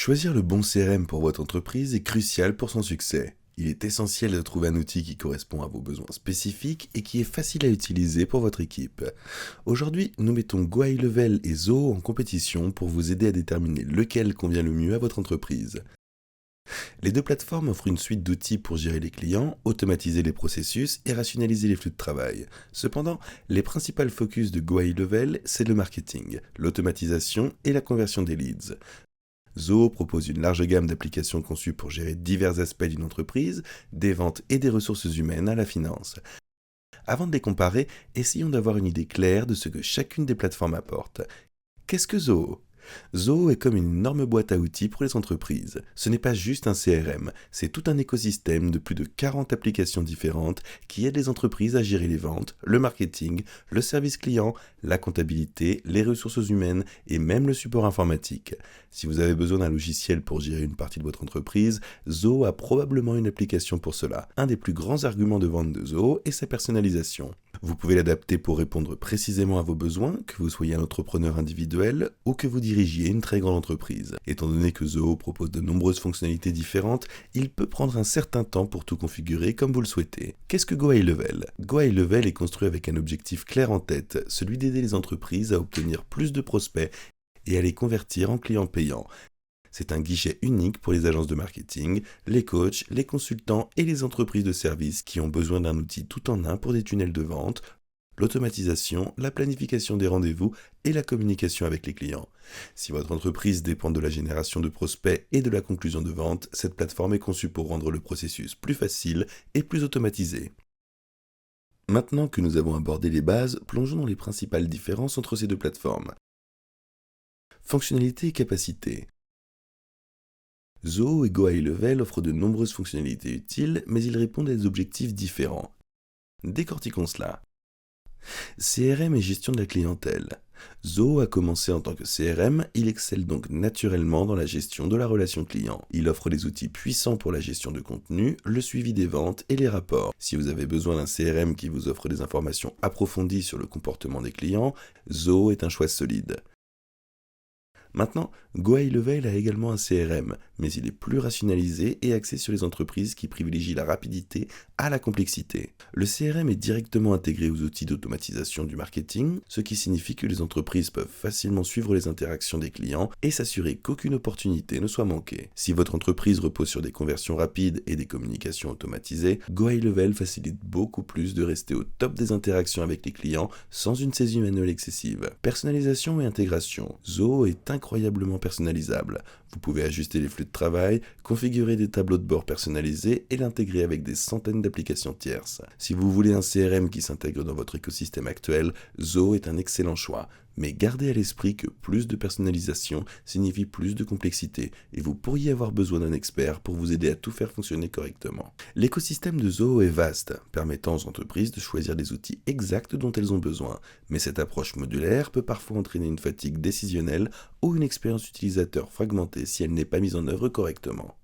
Choisir le bon CRM pour votre entreprise est crucial pour son succès. Il est essentiel de trouver un outil qui correspond à vos besoins spécifiques et qui est facile à utiliser pour votre équipe. Aujourd'hui, nous mettons GoHighLevel et Zoho en compétition pour vous aider à déterminer lequel convient le mieux à votre entreprise. Les deux plateformes offrent une suite d'outils pour gérer les clients, automatiser les processus et rationaliser les flux de travail. Cependant, les principales focus de GoHighLevel, c'est le marketing, l'automatisation et la conversion des leads. Zoho propose une large gamme d'applications conçues pour gérer divers aspects d'une entreprise, des ventes et des ressources humaines à la finance. Avant de les comparer, essayons d'avoir une idée claire de ce que chacune des plateformes apporte. Qu'est-ce que Zoho ? Zoho est comme une énorme boîte à outils pour les entreprises. Ce n'est pas juste un CRM, c'est tout un écosystème de plus de 40 applications différentes qui aident les entreprises à gérer les ventes, le marketing, le service client, la comptabilité, les ressources humaines et même le support informatique. Si vous avez besoin d'un logiciel pour gérer une partie de votre entreprise, Zoho a probablement une application pour cela. Un des plus grands arguments de vente de Zoho est sa personnalisation. Vous pouvez l'adapter pour répondre précisément à vos besoins, que vous soyez un entrepreneur individuel ou que vous dirigiez une très grande entreprise. Étant donné que Zoho propose de nombreuses fonctionnalités différentes, il peut prendre un certain temps pour tout configurer comme vous le souhaitez. Qu'est-ce que GoHighLevel ? GoHighLevel est construit avec un objectif clair en tête, celui d'aider les entreprises à obtenir plus de prospects et à les convertir en clients payants. C'est un guichet unique pour les agences de marketing, les coachs, les consultants et les entreprises de services qui ont besoin d'un outil tout en un pour des tunnels de vente, l'automatisation, la planification des rendez-vous et la communication avec les clients. Si votre entreprise dépend de la génération de prospects et de la conclusion de vente, cette plateforme est conçue pour rendre le processus plus facile et plus automatisé. Maintenant que nous avons abordé les bases, plongeons dans les principales différences entre ces deux plateformes. Fonctionnalités et capacités. Zoho et GoHighLevel offrent de nombreuses fonctionnalités utiles, mais ils répondent à des objectifs différents. Décortiquons cela. CRM et gestion de la clientèle. Zoho a commencé en tant que CRM, il excelle donc naturellement dans la gestion de la relation client. Il offre des outils puissants pour la gestion de contenu, le suivi des ventes et les rapports. Si vous avez besoin d'un CRM qui vous offre des informations approfondies sur le comportement des clients, Zoho est un choix solide. Maintenant, GoHighLevel a également un CRM, mais il est plus rationalisé et axé sur les entreprises qui privilégient la rapidité à la complexité. Le CRM est directement intégré aux outils d'automatisation du marketing, ce qui signifie que les entreprises peuvent facilement suivre les interactions des clients et s'assurer qu'aucune opportunité ne soit manquée. Si votre entreprise repose sur des conversions rapides et des communications automatisées, GoHighLevel facilite beaucoup plus de rester au top des interactions avec les clients sans une saisie manuelle excessive. Personnalisation et intégration. Zoho est incroyablement personnalisable. Vous pouvez ajuster les flux de travail, configurer des tableaux de bord personnalisés et l'intégrer avec des centaines d'applications tierces. Si vous voulez un CRM qui s'intègre dans votre écosystème actuel, Zoho est un excellent choix. Mais gardez à l'esprit que plus de personnalisation signifie plus de complexité et vous pourriez avoir besoin d'un expert pour vous aider à tout faire fonctionner correctement. L'écosystème de Zoho est vaste, permettant aux entreprises de choisir les outils exacts dont elles ont besoin, mais cette approche modulaire peut parfois entraîner une fatigue décisionnelle ou une expérience utilisateur fragmentée si elle n'est pas mise en œuvre correctement.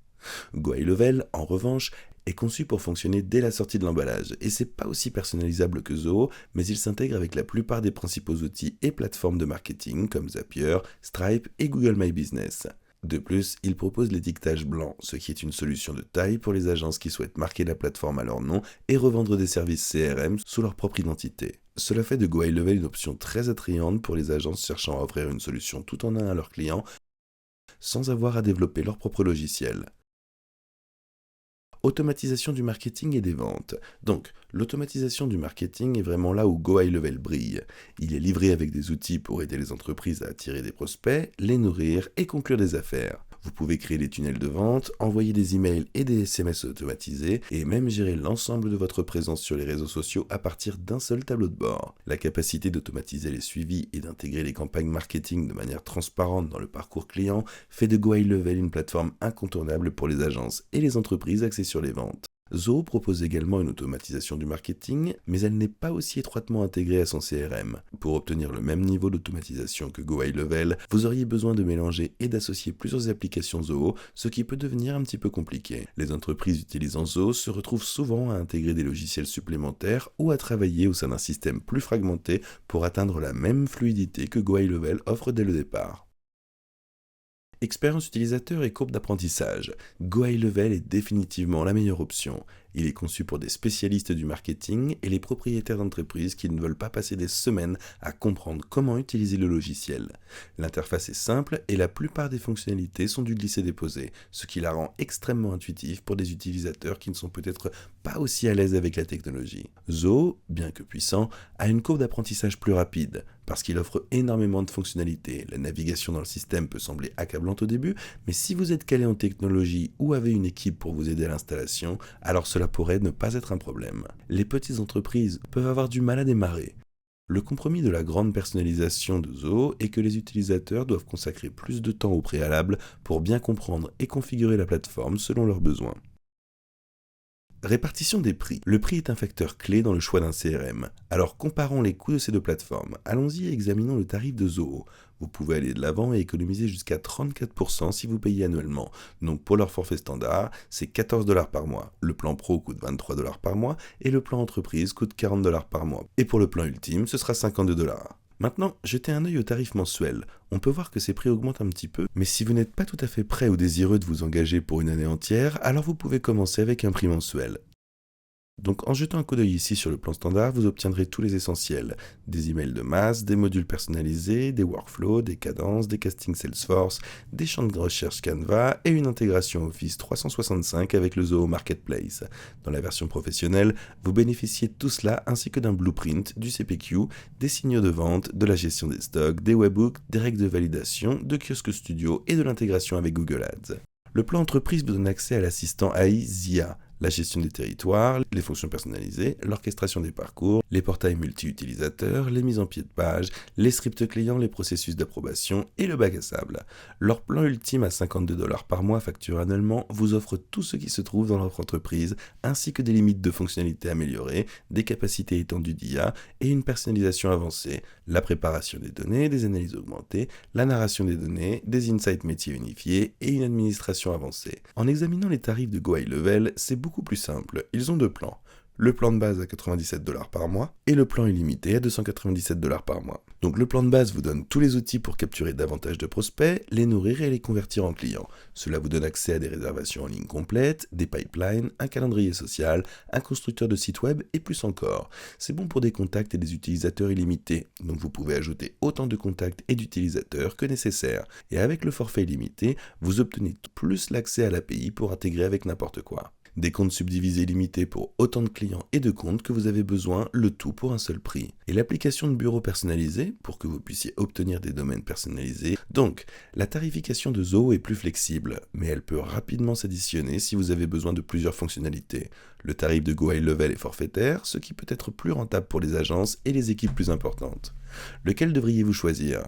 GoHighLevel, en revanche, est conçu pour fonctionner dès la sortie de l'emballage, et c'est pas aussi personnalisable que Zoho, mais il s'intègre avec la plupart des principaux outils et plateformes de marketing comme Zapier, Stripe et Google My Business. De plus, il propose l'étiquetage blanc, ce qui est une solution de taille pour les agences qui souhaitent marquer la plateforme à leur nom et revendre des services CRM sous leur propre identité. Cela fait de GoHighLevel une option très attrayante pour les agences cherchant à offrir une solution tout en un à leurs clients sans avoir à développer leur propre logiciel. Automatisation du marketing et des ventes. Donc, l'automatisation du marketing est vraiment là où GoHighLevel brille. Il est livré avec des outils pour aider les entreprises à attirer des prospects, les nourrir et conclure des affaires. Vous pouvez créer des tunnels de vente, envoyer des emails et des SMS automatisés, et même gérer l'ensemble de votre présence sur les réseaux sociaux à partir d'un seul tableau de bord. La capacité d'automatiser les suivis et d'intégrer les campagnes marketing de manière transparente dans le parcours client fait de GoHighLevel une plateforme incontournable pour les agences et les entreprises axées sur les ventes. Zoho propose également une automatisation du marketing, mais elle n'est pas aussi étroitement intégrée à son CRM. Pour obtenir le même niveau d'automatisation que GoHighLevel, vous auriez besoin de mélanger et d'associer plusieurs applications Zoho, ce qui peut devenir un petit peu compliqué. Les entreprises utilisant Zoho se retrouvent souvent à intégrer des logiciels supplémentaires ou à travailler au sein d'un système plus fragmenté pour atteindre la même fluidité que GoHighLevel offre dès le départ. Expérience utilisateur et courbe d'apprentissage. Go High Level est définitivement la meilleure option. Il est conçu pour des spécialistes du marketing et les propriétaires d'entreprises qui ne veulent pas passer des semaines à comprendre comment utiliser le logiciel. L'interface est simple et la plupart des fonctionnalités sont du glisser-déposer, ce qui la rend extrêmement intuitive pour des utilisateurs qui ne sont peut-être pas aussi à l'aise avec la technologie. Zoho, bien que puissant, a une courbe d'apprentissage plus rapide, parce qu'il offre énormément de fonctionnalités. La navigation dans le système peut sembler accablante au début, mais si vous êtes calé en technologie ou avez une équipe pour vous aider à l'installation, alors cela pourrait ne pas être un problème. Les petites entreprises peuvent avoir du mal à démarrer. Le compromis de la grande personnalisation de Zoho est que les utilisateurs doivent consacrer plus de temps au préalable pour bien comprendre et configurer la plateforme selon leurs besoins. Répartition des prix. Le prix est un facteur clé dans le choix d'un CRM. Alors comparons les coûts de ces deux plateformes. Allons-y et examinons le tarif de Zoho. Vous pouvez aller de l'avant et économiser jusqu'à 34% si vous payez annuellement. Donc pour leur forfait standard, c'est 14 $ par mois. Le plan pro coûte 23 $ par mois et le plan entreprise coûte 40 $ par mois. Et pour le plan ultime, ce sera 52 $. Maintenant, jetez un œil au tarif mensuel. On peut voir que ces prix augmentent un petit peu, mais si vous n'êtes pas tout à fait prêt ou désireux de vous engager pour une année entière, alors vous pouvez commencer avec un prix mensuel. Donc en jetant un coup d'œil ici sur le plan standard, vous obtiendrez tous les essentiels. Des emails de masse, des modules personnalisés, des workflows, des cadences, des castings Salesforce, des champs de recherche Canva et une intégration Office 365 avec le Zoho Marketplace. Dans la version professionnelle, vous bénéficiez de tout cela ainsi que d'un blueprint, du CPQ, des signaux de vente, de la gestion des stocks, des webhooks, des règles de validation, de Kiosque Studio et de l'intégration avec Google Ads. Le plan entreprise vous donne accès à l'assistant AI ZIA, la gestion des territoires, les fonctions personnalisées, l'orchestration des parcours, les portails multi-utilisateurs, les mises en pied de page, les scripts clients, les processus d'approbation et le bac à sable. Leur plan ultime à 52 $ par mois facturé annuellement vous offre tout ce qui se trouve dans leur entreprise, ainsi que des limites de fonctionnalités améliorées, des capacités étendues d'IA et une personnalisation avancée, la préparation des données, des analyses augmentées, la narration des données, des insights métiers unifiés et une administration avancée. En examinant les tarifs de Go High Level, c'est beaucoup plus simple. Ils ont deux plans. Le plan de base à 97 $ par mois et le plan illimité à 297 $ par mois. Donc le plan de base vous donne tous les outils pour capturer davantage de prospects, les nourrir et les convertir en clients. Cela vous donne accès à des réservations en ligne complètes, des pipelines, un calendrier social, un constructeur de site web et plus encore. C'est bon pour des contacts et des utilisateurs illimités, donc vous pouvez ajouter autant de contacts et d'utilisateurs que nécessaire. Et avec le forfait illimité, vous obtenez plus l'accès à l'API pour intégrer avec n'importe quoi. Des comptes subdivisés limités pour autant de clients et de comptes que vous avez besoin, le tout pour un seul prix. Et l'application de bureau personnalisée pour que vous puissiez obtenir des domaines personnalisés. Donc, la tarification de Zoho est plus flexible, mais elle peut rapidement s'additionner si vous avez besoin de plusieurs fonctionnalités. Le tarif de Go High Level est forfaitaire, ce qui peut être plus rentable pour les agences et les équipes plus importantes. Lequel devriez-vous choisir ?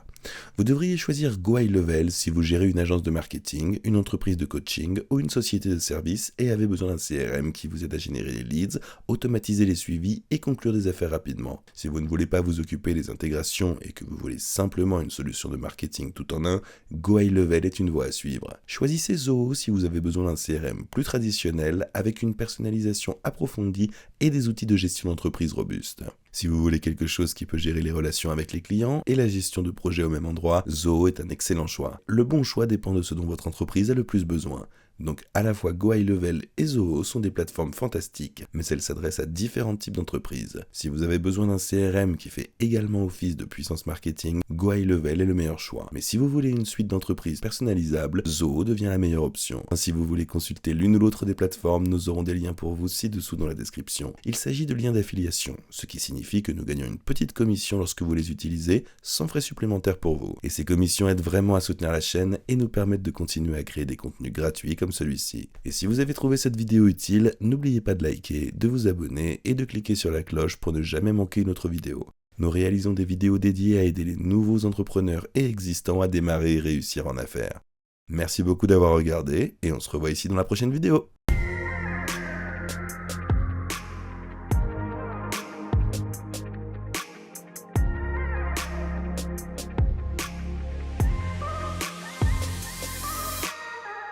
Vous devriez choisir Go High Level si vous gérez une agence de marketing, une entreprise de coaching ou une société de services et avez besoin d'un CRM qui vous aide à générer les leads, automatiser les suivis et conclure des affaires rapidement. Si vous ne voulez pas vous occuper des intégrations et que vous voulez simplement une solution de marketing tout en un, Go High Level est une voie à suivre. Choisissez Zoho si vous avez besoin d'un CRM plus traditionnel avec une personnalisation approfondie et des outils de gestion d'entreprise robustes. Si vous voulez quelque chose qui peut gérer les relations avec les clients et la gestion de projets au même endroit, Zoho est un excellent choix. Le bon choix dépend de ce dont votre entreprise a le plus besoin. Donc à la fois Go High Level et Zoho sont des plateformes fantastiques, mais elles s'adressent à différents types d'entreprises. Si vous avez besoin d'un CRM qui fait également office de puissance marketing, Go High Level est le meilleur choix. Mais si vous voulez une suite d'entreprises personnalisables, Zoho devient la meilleure option. Si vous voulez consulter l'une ou l'autre des plateformes, nous aurons des liens pour vous ci-dessous dans la description. Il s'agit de liens d'affiliation, ce qui signifie que nous gagnons une petite commission lorsque vous les utilisez, sans frais supplémentaires pour vous. Et ces commissions aident vraiment à soutenir la chaîne et nous permettent de continuer à créer des contenus gratuits comme celui-ci. Et si vous avez trouvé cette vidéo utile, n'oubliez pas de liker, de vous abonner et de cliquer sur la cloche pour ne jamais manquer une autre vidéo. Nous réalisons des vidéos dédiées à aider les nouveaux entrepreneurs et existants à démarrer et réussir en affaires. Merci beaucoup d'avoir regardé et on se revoit ici dans la prochaine vidéo.